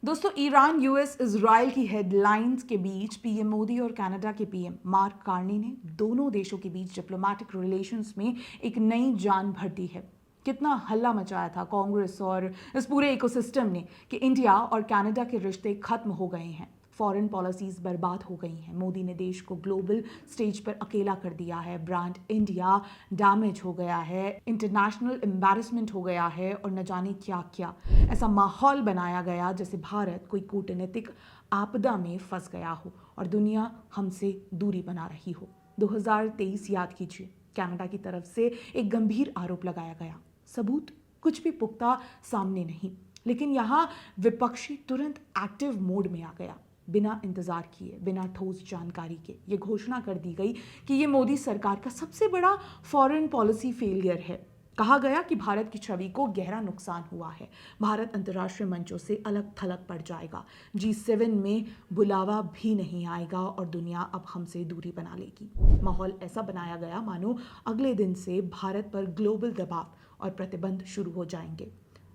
दोस्तों, Iran, US, Israel की headlines के बीच पीएम मोदी और कनाडा के पीएम मार्क कार्नी ने दोनों देशों के बीच डिप्लोमेटिक रिलेशंस में एक नई जान भर दी है। कितना हल्ला मचाया था कांग्रेस और इस पूरे इकोसिस्टम ने कि इंडिया और कनाडा के रिश्ते खत्म हो गए हैं, फॉरेन पॉलिसीज बर्बाद हो गई हैं, मोदी ने देश को ग्लोबल स्टेज पर अकेला कर दिया है, ब्रांड इंडिया डैमेज हो गया है, इंटरनेशनल एम्बैरेसमेंट हो गया है और न जाने क्या क्या। ऐसा माहौल बनाया गया जैसे भारत कोई कूटनीतिक आपदा में फंस गया हो और दुनिया हमसे दूरी बना रही हो। 2023 याद कीजिए, कनाडा की तरफ से एक गंभीर आरोप लगाया गया, सबूत कुछ भी पुख्ता सामने नहीं, लेकिन यहाँ विपक्षी तुरंत एक्टिव मोड में आ गया। बिना इंतजार किए, बिना ठोस जानकारी के ये घोषणा कर दी गई कि ये मोदी सरकार का सबसे बड़ा फॉरेन पॉलिसी फेलियर है। कहा गया कि भारत की छवि को गहरा नुकसान हुआ है, भारत अंतर्राष्ट्रीय मंचों से अलग थलग पड़ जाएगा, G7 में बुलावा भी नहीं आएगा और दुनिया अब हमसे दूरी बना लेगी। माहौल ऐसा बनाया गया मानो अगले दिन से भारत पर ग्लोबल दबाव और प्रतिबंध शुरू हो जाएंगे।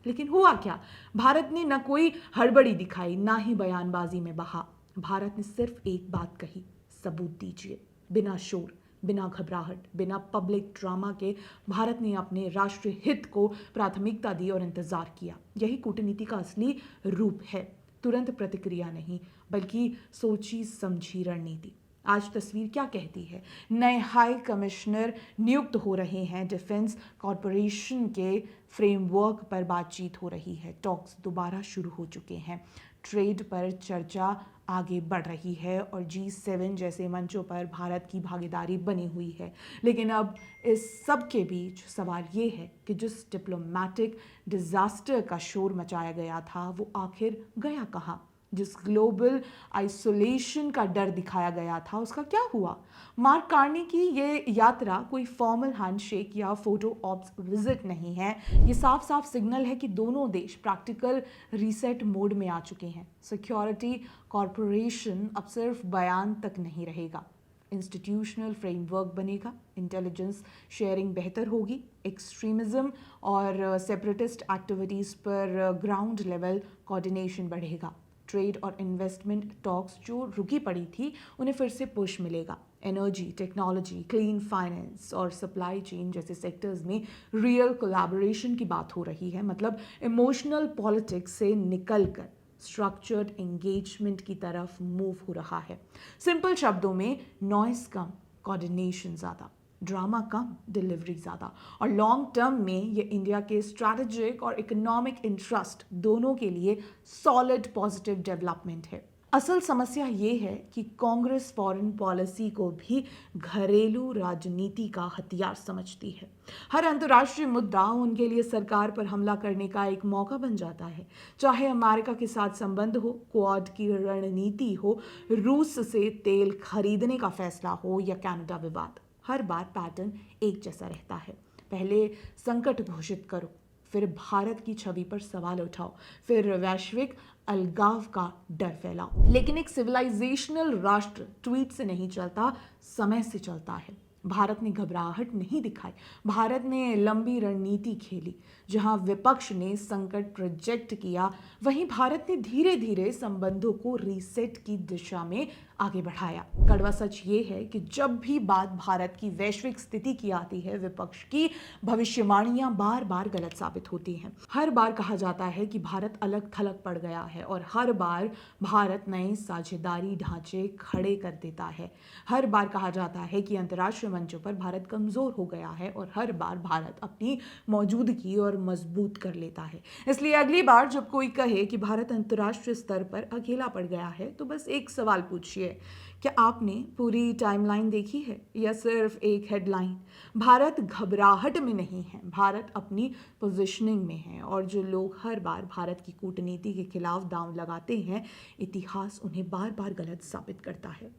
लेकिन हुआ क्या? भारत ने न कोई हड़बड़ी दिखाई, ना ही बयानबाजी में बहा। भारत ने सिर्फ एक बात कही, सबूत दीजिए। बिना शोर, बिना घबराहट, बिना पब्लिक ड्रामा के भारत ने अपने राष्ट्रीय हित को प्राथमिकता दी और इंतजार किया। यही कूटनीति का असली रूप है, तुरंत प्रतिक्रिया नहीं, बल्कि सोची समझी रणनीति। आज तस्वीर क्या कहती है? नए हाई कमिश्नर नियुक्त हो रहे हैं, डिफेंस कॉरपोरेशन के फ्रेमवर्क पर बातचीत हो रही है, टॉक्स दोबारा शुरू हो चुके हैं, ट्रेड पर चर्चा आगे बढ़ रही है और G7 जैसे मंचों पर भारत की भागीदारी बनी हुई है। लेकिन अब इस सब के बीच सवाल ये है कि जिस डिप्लोमेटिक डिजास्टर का शोर मचाया गया था वो आखिर गया कहाँ? जिस ग्लोबल आइसोलेशन का डर दिखाया गया था उसका क्या हुआ? मार्क कार्नी की ये यात्रा कोई फॉर्मल हैंडशेक या फोटो ऑप्स विजिट नहीं है, ये साफ साफ सिग्नल है कि दोनों देश प्रैक्टिकल रीसेट मोड में आ चुके हैं। सिक्योरिटी कॉरपोरेशन अब सिर्फ बयान तक नहीं रहेगा, इंस्टीट्यूशनल फ्रेमवर्क बनेगा, इंटेलिजेंस शेयरिंग बेहतर होगी, एक्सट्रीमिज्म और सेपरेटिस्ट एक्टिविटीज़ पर ग्राउंड लेवल कोऑर्डिनेशन बढ़ेगा, ट्रेड और इन्वेस्टमेंट टॉक्स जो रुकी पड़ी थी उन्हें फिर से पुश मिलेगा, एनर्जी, टेक्नोलॉजी, क्लीन फाइनेंस और सप्लाई चेन जैसे सेक्टर्स में रियल कोलैबोरेशन की बात हो रही है। मतलब इमोशनल पॉलिटिक्स से निकलकर स्ट्रक्चर्ड एंगेजमेंट की तरफ मूव हो रहा है। सिंपल शब्दों में, नॉइस कम, कोऑर्डिनेशन ज़्यादा, ड्रामा कम, डिलीवरी ज़्यादा। और लॉन्ग टर्म में ये इंडिया के स्ट्रैटेजिक और इकोनॉमिक इंटरेस्ट दोनों के लिए सॉलिड पॉजिटिव डेवलपमेंट है। असल समस्या ये है कि कांग्रेस फॉरेन पॉलिसी को भी घरेलू राजनीति का हथियार समझती है। हर अंतर्राष्ट्रीय मुद्दा उनके लिए सरकार पर हमला करने का एक मौका बन जाता है, चाहे अमेरिका के साथ संबंध हो, क्वाड की रणनीति हो, रूस से तेल खरीदने का फैसला हो या कनाडा विवाद। हर बार पैटर्न एक जैसा रहता है, पहले संकट घोषित करो, फिर भारत की छवि पर सवाल उठाओ, फिर वैश्विक अलगाव का डर फैलाओ। लेकिन एक सिविलाइजेशनल राष्ट्र ट्वीट से नहीं चलता, समय से चलता है। भारत ने घबराहट नहीं दिखाई, भारत ने लंबी रणनीति खेली। जहां विपक्ष ने संकट प्रोजेक्ट किया, वहीं भारत ने धीरे धीरे संबंधों को रीसेट की दिशा में आगे बढ़ाया। कड़वा सच ये है कि जब भी बात भारत की वैश्विक स्थिति की आती है, विपक्ष की भविष्यवाणियां बार बार गलत साबित होती हैं। हर बार कहा जाता है कि भारत अलग थलग पड़ गया है और हर बार भारत नए साझेदारी ढांचे खड़े कर देता है। हर बार कहा जाता है कि अंतर्राष्ट्रीय मंचों पर भारत कमजोर हो गया है और हर बार भारत अपनी मौजूदगी और मजबूत कर लेता है। इसलिए अगली बार जब कोई कहे कि भारत अंतर्राष्ट्रीय स्तर पर अकेला पड़ गया है, तो बस एक सवाल पूछिए, क्या आपने पूरी टाइमलाइन देखी है या सिर्फ एक हेडलाइन? भारत घबराहट में नहीं है, भारत अपनी पोजीशनिंग में है। और जो लोग हर बार भारत की कूटनीति के खिलाफ दांव लगाते हैं, इतिहास उन्हें बार बार गलत साबित करता है।